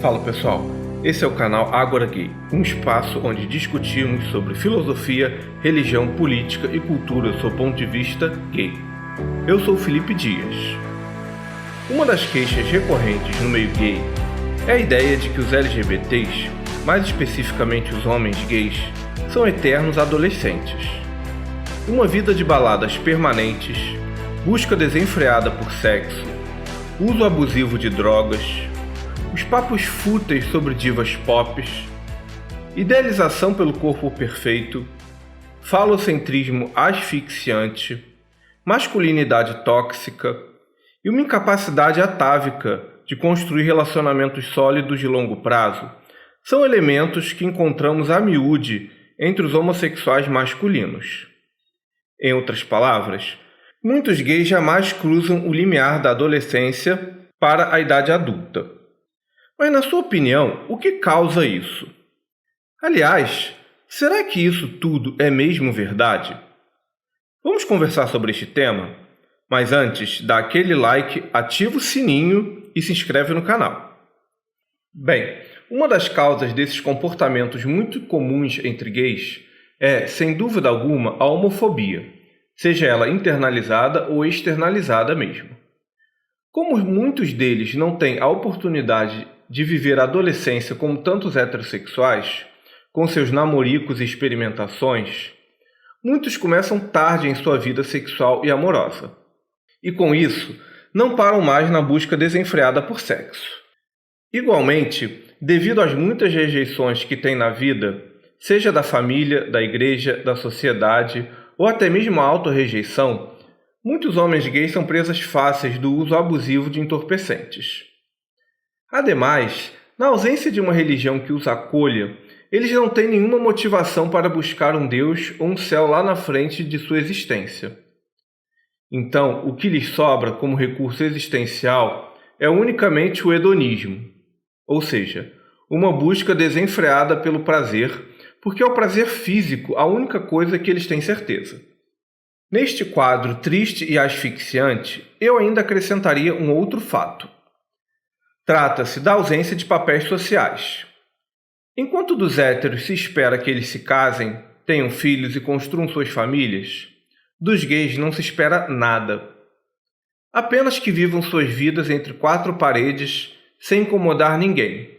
Fala pessoal, esse é o canal Agora Gay, um espaço onde discutimos sobre filosofia, religião, política e cultura sob o ponto de vista gay. Eu sou Felipe Dias. Uma das queixas recorrentes no meio gay é a ideia de que os LGBTs, mais especificamente os homens gays, são eternos adolescentes. Uma vida de baladas permanentes, busca desenfreada por sexo, uso abusivo de drogas, os papos fúteis sobre divas pop, idealização pelo corpo perfeito, falocentrismo asfixiante, masculinidade tóxica e uma incapacidade atávica de construir relacionamentos sólidos de longo prazo são elementos que encontramos a miúde entre os homossexuais masculinos. Em outras palavras, muitos gays jamais cruzam o limiar da adolescência para a idade adulta. Mas, na sua opinião, o que causa isso? Aliás, será que isso tudo é mesmo verdade? Vamos conversar sobre este tema? Mas antes, dá aquele like, ativa o sininho e se inscreve no canal. Bem, uma das causas desses comportamentos muito comuns entre gays é, sem dúvida alguma, a homofobia, seja ela internalizada ou externalizada mesmo. Como muitos deles não têm a oportunidade de viver a adolescência como tantos heterossexuais, com seus namoricos e experimentações, muitos começam tarde em sua vida sexual e amorosa. E com isso, não param mais na busca desenfreada por sexo. Igualmente, devido às muitas rejeições que têm na vida, seja da família, da igreja, da sociedade ou até mesmo a autorrejeição, muitos homens gays são presas fáceis do uso abusivo de entorpecentes. Ademais, na ausência de uma religião que os acolha, eles não têm nenhuma motivação para buscar um Deus ou um céu lá na frente de sua existência. Então, o que lhes sobra como recurso existencial é unicamente o hedonismo, ou seja, uma busca desenfreada pelo prazer, porque é o prazer físico a única coisa que eles têm certeza. Neste quadro triste e asfixiante, eu ainda acrescentaria um outro fato. Trata-se da ausência de papéis sociais. Enquanto dos héteros se espera que eles se casem, tenham filhos e construam suas famílias, dos gays não se espera nada. Apenas que vivam suas vidas entre quatro paredes, sem incomodar ninguém.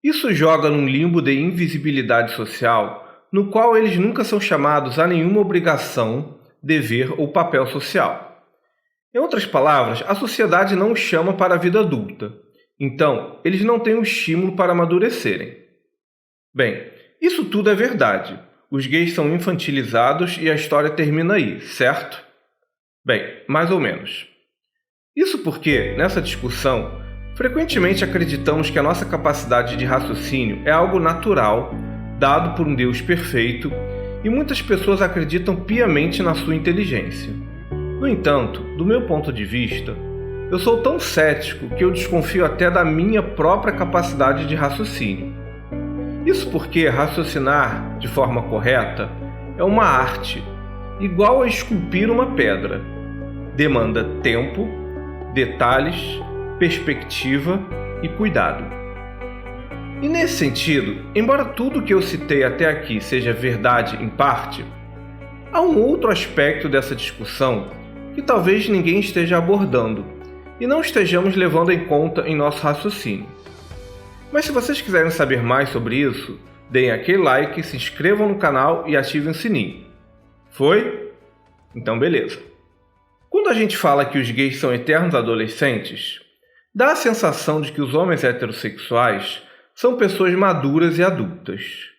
Isso joga num limbo de invisibilidade social, no qual eles nunca são chamados a nenhuma obrigação, dever ou papel social. Em outras palavras, a sociedade não os chama para a vida adulta, então eles não têm o estímulo para amadurecerem. Bem, isso tudo é verdade. Os gays são infantilizados e a história termina aí, certo? Bem, mais ou menos. Isso porque, nessa discussão, frequentemente acreditamos que a nossa capacidade de raciocínio é algo natural, dado por um Deus perfeito, e muitas pessoas acreditam piamente na sua inteligência. No entanto, do meu ponto de vista, eu sou tão cético que eu desconfio até da minha própria capacidade de raciocínio. Isso porque raciocinar de forma correta é uma arte, igual a esculpir uma pedra. Demanda tempo, detalhes, perspectiva e cuidado. E nesse sentido, embora tudo que eu citei até aqui seja verdade em parte, há um outro aspecto dessa discussão que talvez ninguém esteja abordando e não estejamos levando em conta em nosso raciocínio. Mas se vocês quiserem saber mais sobre isso, deem aquele like, se inscrevam no canal e ativem o sininho. Foi? Então beleza. Quando a gente fala que os gays são eternos adolescentes, dá a sensação de que os homens heterossexuais são pessoas maduras e adultas.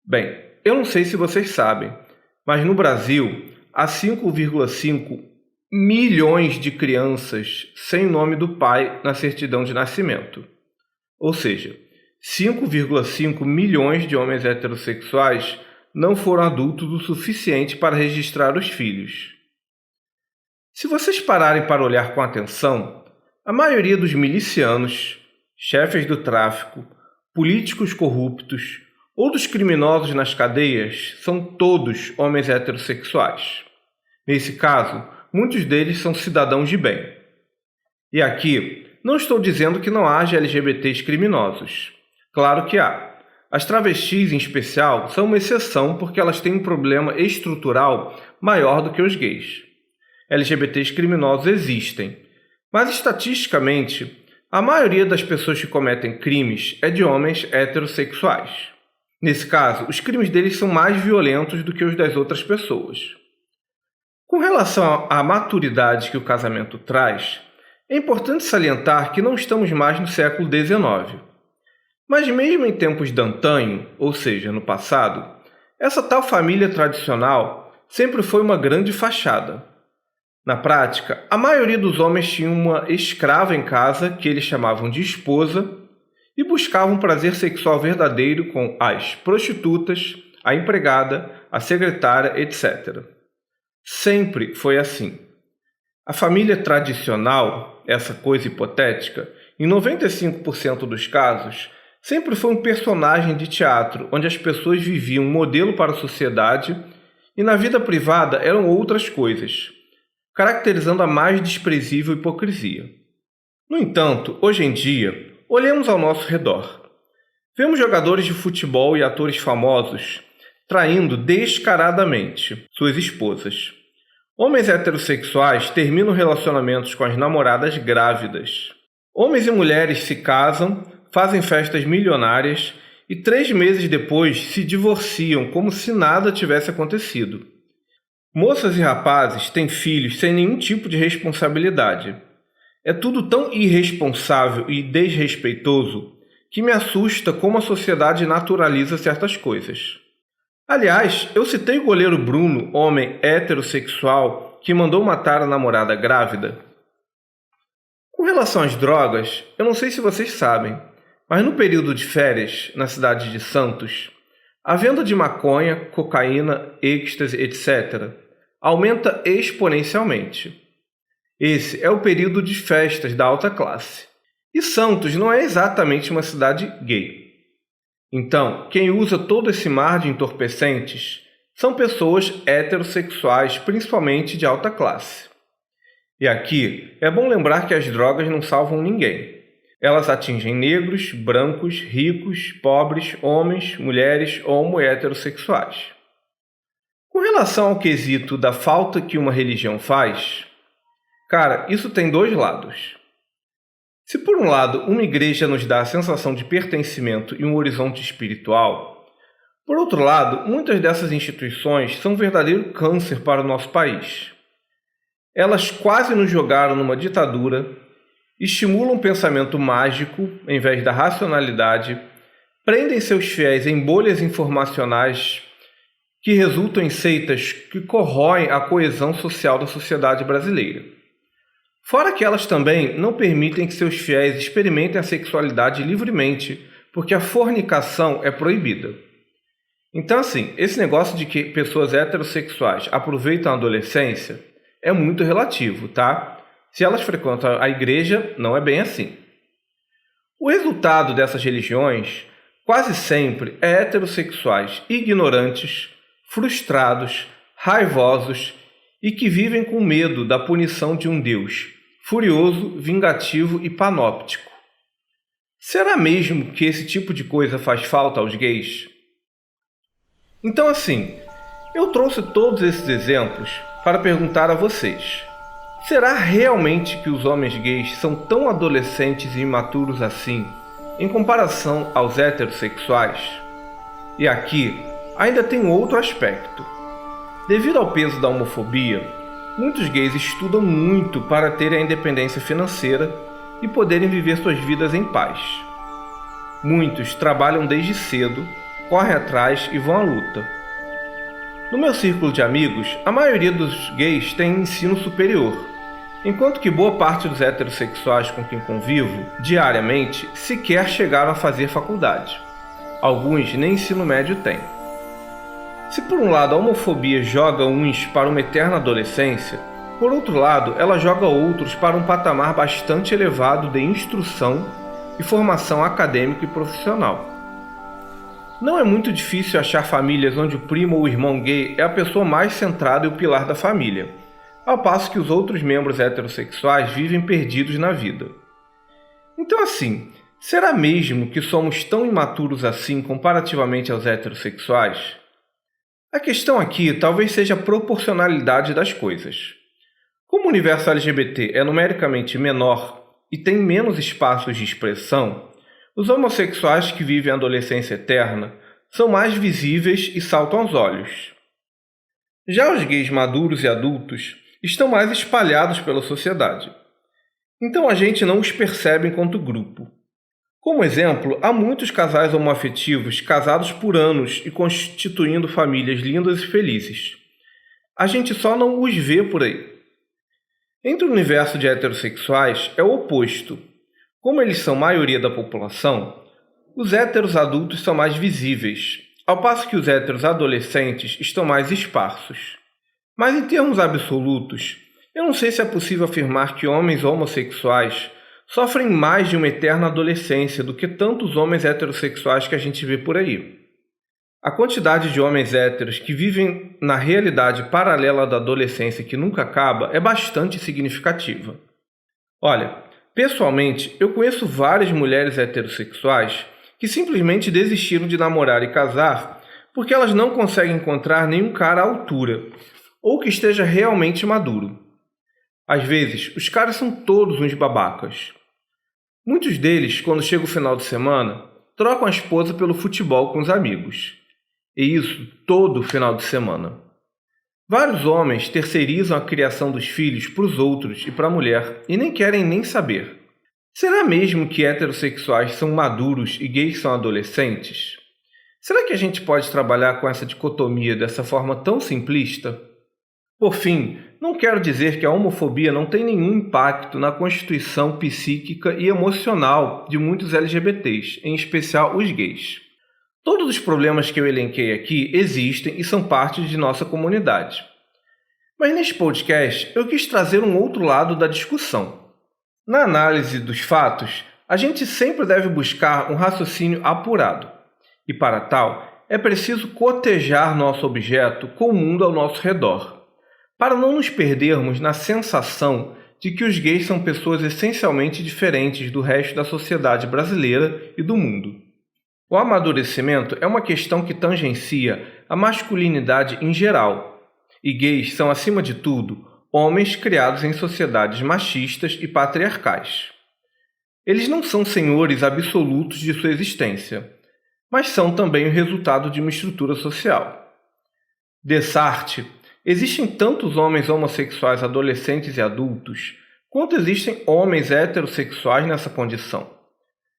Bem, eu não sei se vocês sabem, mas no Brasil há 5,5 milhões de crianças sem o nome do pai na certidão de nascimento. Ou seja, 5,5 milhões de homens heterossexuais não foram adultos o suficiente para registrar os filhos. Se vocês pararem para olhar com atenção, a maioria dos milicianos, chefes do tráfico, políticos corruptos ou dos criminosos nas cadeias são todos homens heterossexuais. Nesse caso, muitos deles são cidadãos de bem. E aqui não estou dizendo que não haja LGBTs criminosos. Claro que há. As travestis, em especial, são uma exceção porque elas têm um problema estrutural maior do que os gays. LGBTs criminosos existem, mas estatisticamente, a maioria das pessoas que cometem crimes é de homens heterossexuais. Nesse caso, os crimes deles são mais violentos do que os das outras pessoas. Com relação à maturidade que o casamento traz, é importante salientar que não estamos mais no século XIX. Mas mesmo em tempos d'antanho, ou seja, no passado, essa tal família tradicional sempre foi uma grande fachada. Na prática, a maioria dos homens tinha uma escrava em casa que eles chamavam de esposa e buscavam prazer sexual verdadeiro com as prostitutas, a empregada, a secretária, etc. Sempre foi assim. A família tradicional, essa coisa hipotética, em 95% dos casos, sempre foi um personagem de teatro onde as pessoas viviam um modelo para a sociedade e na vida privada eram outras coisas, caracterizando a mais desprezível hipocrisia. No entanto, hoje em dia, olhemos ao nosso redor. Vemos jogadores de futebol e atores famosos traindo descaradamente suas esposas. Homens heterossexuais terminam relacionamentos com as namoradas grávidas. Homens e mulheres se casam, fazem festas milionárias e 3 meses depois se divorciam como se nada tivesse acontecido. Moças e rapazes têm filhos sem nenhum tipo de responsabilidade. É tudo tão irresponsável e desrespeitoso que me assusta como a sociedade naturaliza certas coisas. Aliás, eu citei o goleiro Bruno, homem heterossexual, que mandou matar a namorada grávida. Com relação às drogas, eu não sei se vocês sabem, mas no período de férias, na cidade de Santos, a venda de maconha, cocaína, êxtase, etc., aumenta exponencialmente. Esse é o período de festas da alta classe. E Santos não é exatamente uma cidade gay. Então, quem usa todo esse mar de entorpecentes são pessoas heterossexuais, principalmente de alta classe. E aqui é bom lembrar que as drogas não salvam ninguém. Elas atingem negros, brancos, ricos, pobres, homens, mulheres, homo e heterossexuais. Com relação ao quesito da falta que uma religião faz, cara, isso tem 2 lados. Se por um lado uma igreja nos dá a sensação de pertencimento e um horizonte espiritual, por outro lado, muitas dessas instituições são um verdadeiro câncer para o nosso país. Elas quase nos jogaram numa ditadura, estimulam o pensamento mágico em vez da racionalidade, prendem seus fiéis em bolhas informacionais que resultam em seitas que corroem a coesão social da sociedade brasileira. Fora que elas também não permitem que seus fiéis experimentem a sexualidade livremente, porque a fornicação é proibida. Então, assim, esse negócio de que pessoas heterossexuais aproveitam a adolescência é muito relativo, tá? Se elas frequentam a igreja, não é bem assim. O resultado dessas religiões quase sempre é heterossexuais ignorantes, frustrados, raivosos e que vivem com medo da punição de um Deus furioso, vingativo e panóptico. Será mesmo que esse tipo de coisa faz falta aos gays? Então, assim, eu trouxe todos esses exemplos para perguntar a vocês: será realmente que os homens gays são tão adolescentes e imaturos assim, em comparação aos heterossexuais? E aqui ainda tem outro aspecto. Devido ao peso da homofobia, muitos gays estudam muito para terem a independência financeira e poderem viver suas vidas em paz. Muitos trabalham desde cedo, correm atrás e vão à luta. No meu círculo de amigos, a maioria dos gays tem ensino superior, enquanto que boa parte dos heterossexuais com quem convivo diariamente sequer chegaram a fazer faculdade. Alguns nem ensino médio têm. Se por um lado a homofobia joga uns para uma eterna adolescência, por outro lado ela joga outros para um patamar bastante elevado de instrução e formação acadêmica e profissional. Não é muito difícil achar famílias onde o primo ou irmão gay é a pessoa mais centrada e o pilar da família, ao passo que os outros membros heterossexuais vivem perdidos na vida. Então assim, será mesmo que somos tão imaturos assim comparativamente aos heterossexuais? A questão aqui talvez seja a proporcionalidade das coisas. Como o universo LGBT é numericamente menor e tem menos espaços de expressão, os homossexuais que vivem a adolescência eterna são mais visíveis e saltam aos olhos. Já os gays maduros e adultos estão mais espalhados pela sociedade. Então a gente não os percebe enquanto grupo. Como exemplo, há muitos casais homoafetivos casados por anos e constituindo famílias lindas e felizes. A gente só não os vê por aí. Entre o universo de heterossexuais é o oposto. Como eles são maioria da população, os héteros adultos são mais visíveis, ao passo que os héteros adolescentes estão mais esparsos. Mas em termos absolutos, eu não sei se é possível afirmar que homens homossexuais sofrem mais de uma eterna adolescência do que tantos homens heterossexuais que a gente vê por aí. A quantidade de homens héteros que vivem na realidade paralela da adolescência que nunca acaba é bastante significativa. Olha, pessoalmente, eu conheço várias mulheres heterossexuais que simplesmente desistiram de namorar e casar porque elas não conseguem encontrar nenhum cara à altura ou que esteja realmente maduro. Às vezes, os caras são todos uns babacas. Muitos deles, quando chega o final de semana, trocam a esposa pelo futebol com os amigos. E isso todo final de semana. Vários homens terceirizam a criação dos filhos para os outros e para a mulher e nem querem nem saber. Será mesmo que heterossexuais são maduros e gays são adolescentes? Será que a gente pode trabalhar com essa dicotomia dessa forma tão simplista? Por fim, não quero dizer que a homofobia não tem nenhum impacto na constituição psíquica e emocional de muitos LGBTs, em especial os gays. Todos os problemas que eu elenquei aqui existem e são parte de nossa comunidade. Mas neste podcast eu quis trazer um outro lado da discussão. Na análise dos fatos, a gente sempre deve buscar um raciocínio apurado. E para tal, é preciso cotejar nosso objeto com o mundo ao nosso redor, para não nos perdermos na sensação de que os gays são pessoas essencialmente diferentes do resto da sociedade brasileira e do mundo. O amadurecimento é uma questão que tangencia a masculinidade em geral, e gays são, acima de tudo, homens criados em sociedades machistas e patriarcais. Eles não são senhores absolutos de sua existência, mas são também o resultado de uma estrutura social. Dessarte, existem tantos homens homossexuais adolescentes e adultos, quanto existem homens heterossexuais nessa condição.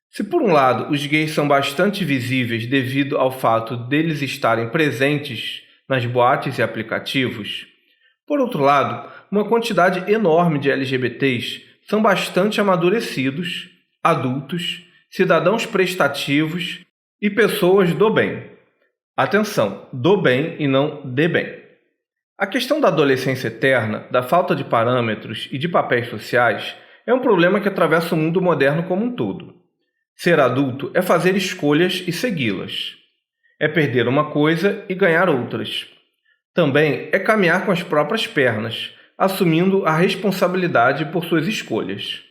Se por um lado os gays são bastante visíveis devido ao fato deles estarem presentes nas boates e aplicativos, por outro lado, uma quantidade enorme de LGBTs são bastante amadurecidos, adultos, cidadãos prestativos e pessoas do bem. Atenção, do bem e não de bem. A questão da adolescência eterna, da falta de parâmetros e de papéis sociais é um problema que atravessa o mundo moderno como um todo. Ser adulto é fazer escolhas e segui-las. É perder uma coisa e ganhar outras. Também é caminhar com as próprias pernas, assumindo a responsabilidade por suas escolhas.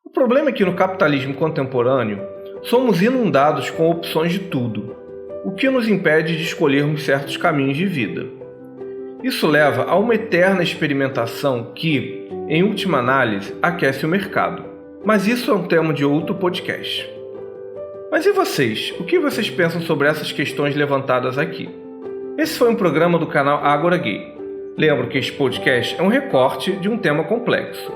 O problema é que no capitalismo contemporâneo, somos inundados com opções de tudo, o que nos impede de escolhermos certos caminhos de vida. Isso leva a uma eterna experimentação que, em última análise, aquece o mercado. Mas isso é um tema de outro podcast. Mas e vocês? O que vocês pensam sobre essas questões levantadas aqui? Esse foi um programa do canal Agora Gay. Lembro que este podcast é um recorte de um tema complexo.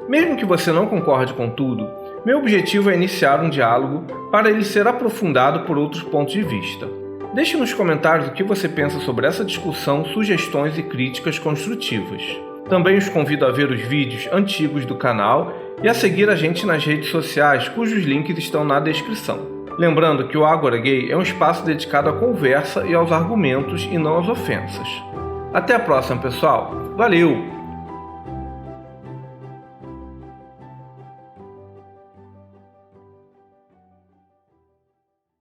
Mesmo que você não concorde com tudo, meu objetivo é iniciar um diálogo para ele ser aprofundado por outros pontos de vista. Deixe nos comentários o que você pensa sobre essa discussão, sugestões e críticas construtivas. Também os convido a ver os vídeos antigos do canal e a seguir a gente nas redes sociais, cujos links estão na descrição. Lembrando que o Agora Gay é um espaço dedicado à conversa e aos argumentos e não às ofensas. Até a próxima, pessoal. Valeu!